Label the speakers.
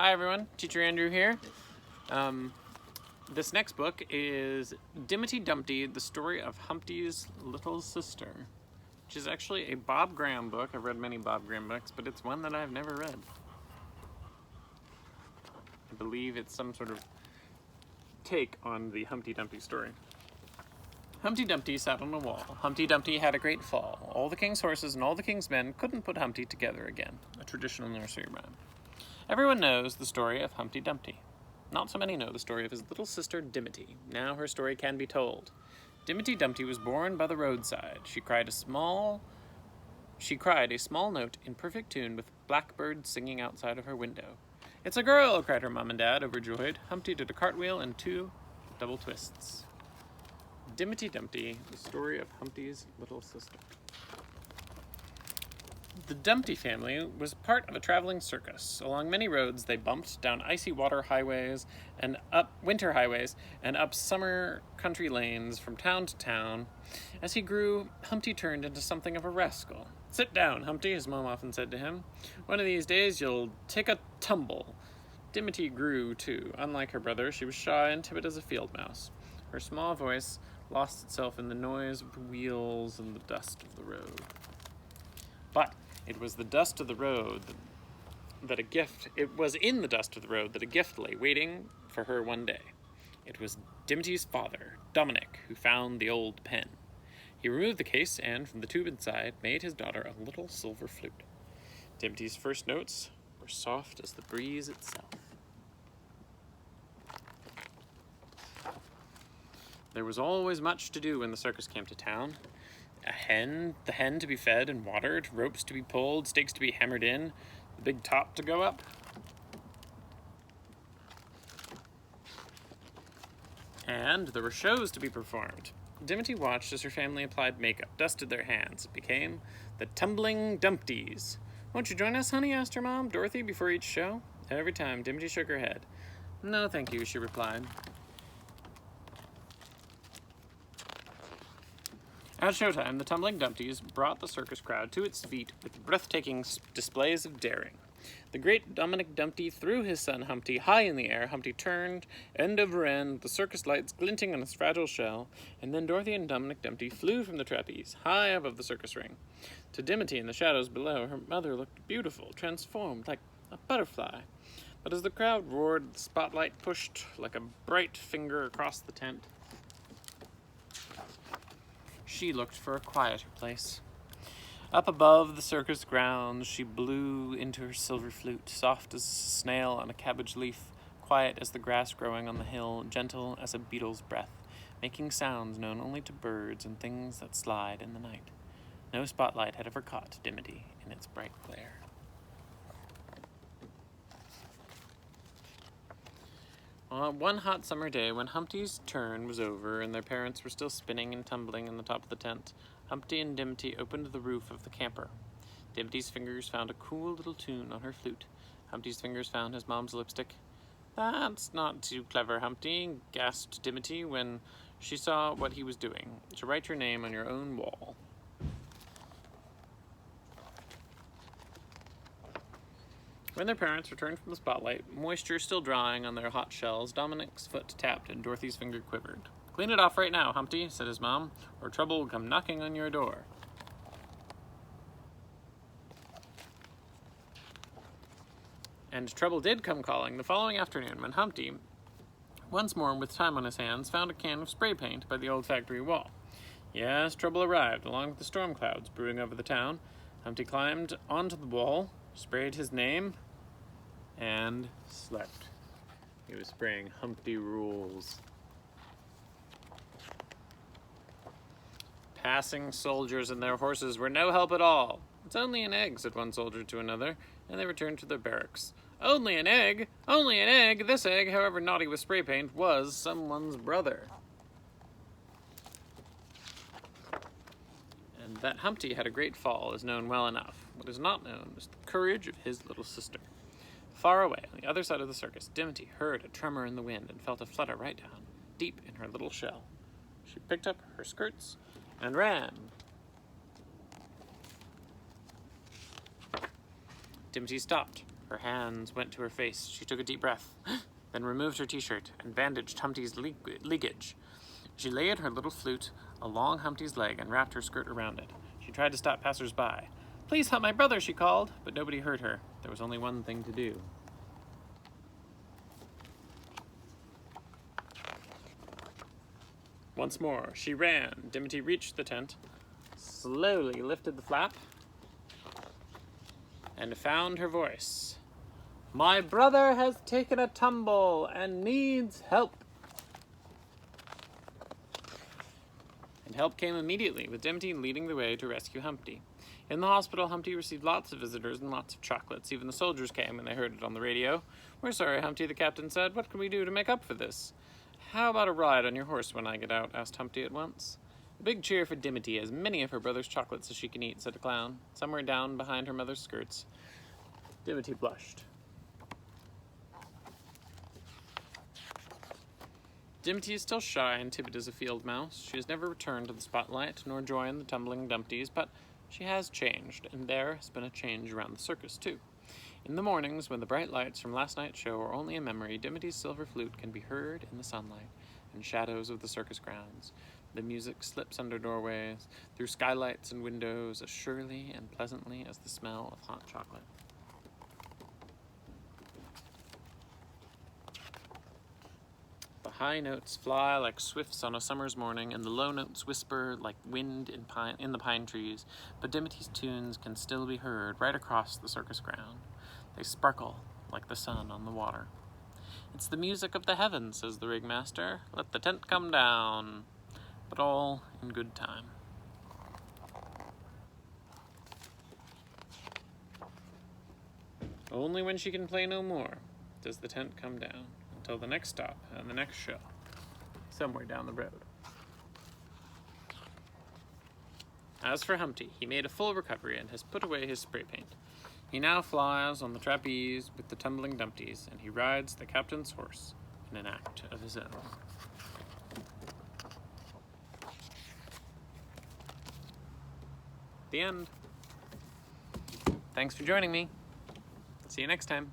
Speaker 1: Hi everyone, Teacher Andrew here. This next book is Dimity Dumpty, the story of Humpty's little sister, which is actually a Bob Graham book. I've read many Bob Graham books, but it's one that I've never read. I believe it's some sort of take on the Humpty Dumpty story. Humpty Dumpty sat on a wall. Humpty Dumpty had a great fall. All the king's horses and all the king's men couldn't put Humpty together again. A traditional nursery rhyme. Everyone knows the story of Humpty Dumpty. Not so many know the story of his little sister Dimity. Now her story can be told. Dimity Dumpty was born by the roadside. She cried a small note in perfect tune with blackbirds singing outside of her window. "It's a girl!" cried her mom and dad, overjoyed. Humpty did a cartwheel and 2 double twists. Dimity Dumpty, the story of Humpty's little sister. The Dumpty family was part of a traveling circus. Along many roads they bumped, down icy water highways and up winter highways and up summer country lanes from town to town. As he grew, Humpty turned into something of a rascal. "Sit down, Humpty," his mom often said to him. "One of these days you'll take a tumble." Dimity grew, too. Unlike her brother, she was shy and timid as a field mouse. Her small voice lost itself in the noise of the wheels and the dust of the road. But it was the dust of the road It was in the dust of the road that a gift lay waiting for her one day. It was Dimity's father, Dominic, who found the old pen. He removed the case and, from the tube inside, made his daughter a little silver flute. Dimity's first notes were soft as the breeze itself. There was always much to do when the circus came to town. The hen to be fed and watered, ropes to be pulled, stakes to be hammered in, the big top to go up. And there were shows to be performed. Dimity watched as her family applied makeup, dusted their hands. It became the Tumbling Dumpties. "Won't you join us, honey?" asked her mom, Dorothy, before each show. Every time, Dimity shook her head. "No, thank you," she replied. At showtime, the Tumbling Dumpties brought the circus crowd to its feet with breathtaking displays of daring. The great Dominic Dumpty threw his son Humpty high in the air. Humpty turned, end over end, the circus lights glinting on his fragile shell, and then Dorothy and Dominic Dumpty flew from the trapeze, high above the circus ring. To Dimity in the shadows below, her mother looked beautiful, transformed like a butterfly. But as the crowd roared, the spotlight pushed like a bright finger across the tent. She looked for a quieter place. Up above the circus grounds, she blew into her silver flute, soft as a snail on a cabbage leaf, quiet as the grass growing on the hill, gentle as a beetle's breath, making sounds known only to birds and things that slide in the night. No spotlight had ever caught Dimity in its bright glare. One hot summer day, when Humpty's turn was over and their parents were still spinning and tumbling in the top of the tent, Humpty and Dimity opened the roof of the camper. Dimity's fingers found a cool little tune on her flute. Humpty's fingers found his mom's lipstick. "That's not too clever, Humpty," gasped Dimity when she saw what he was doing. "To write your name on your own wall." When their parents returned from the spotlight, moisture still drying on their hot shells, Dominic's foot tapped and Dorothy's finger quivered. "Clean it off right now, Humpty," said his mom, "or trouble will come knocking on your door." And trouble did come calling the following afternoon when Humpty, once more with time on his hands, found a can of spray paint by the old factory wall. Yes, trouble arrived, along with the storm clouds brewing over the town. Humpty climbed onto the wall, sprayed his name, and slept. He was spraying Humpty Rules. Passing soldiers and their horses were no help at all. "It's only an egg," said one soldier to another, and they returned to their barracks. "Only an egg! Only an egg! This egg, however naughty with spray paint, was someone's brother." And that Humpty had a great fall is known well enough. What is not known is the courage of his little sister. Far away, on the other side of the circus, Dimity heard a tremor in the wind and felt a flutter right down, deep in her little shell. She picked up her skirts and ran. Dimity stopped. Her hands went to her face. She took a deep breath, then removed her t-shirt and bandaged Humpty's leakage. She laid her little flute along Humpty's leg and wrapped her skirt around it. She tried to stop passers-by. "Please help my brother," she called, but nobody heard her. There was only one thing to do. Once more, she ran. Dimity reached the tent, slowly lifted the flap, and found her voice. "My brother has taken a tumble and needs help." And help came immediately, with Dimity leading the way to rescue Humpty. In the hospital, Humpty received lots of visitors and lots of chocolates. Even the soldiers came when they heard it on the radio. "We're sorry, Humpty," the captain said. "What can we do to make up for this?" "How about a ride on your horse when I get out?" asked Humpty at once. A big cheer for Dimity, as many of her brother's chocolates as she can eat, said the clown, somewhere down behind her mother's skirts. Dimity blushed. Dimity is still shy and timid as a field mouse. She has never returned to the spotlight, nor joined the tumbling Dumpties, but she has changed, and there has been a change around the circus, too. In the mornings, when the bright lights from last night's show are only a memory, Dimity's silver flute can be heard in the sunlight and shadows of the circus grounds. The music slips under doorways, through skylights and windows, as surely and pleasantly as the smell of hot chocolate. The high notes fly like swifts on a summer's morning, and the low notes whisper like wind in the pine trees, but Dimity's tunes can still be heard right across the circus ground. They sparkle like the sun on the water. "It's the music of the heavens," says the ringmaster. "Let the tent come down." But all in good time. Only when she can play no more does the tent come down, until the next stop and the next show, somewhere down the road. As for Humpty, he made a full recovery and has put away his spray paint. He now flies on the trapeze with the tumbling Dumpties, and he rides the captain's horse in an act of his own. The end. Thanks for joining me. See you next time.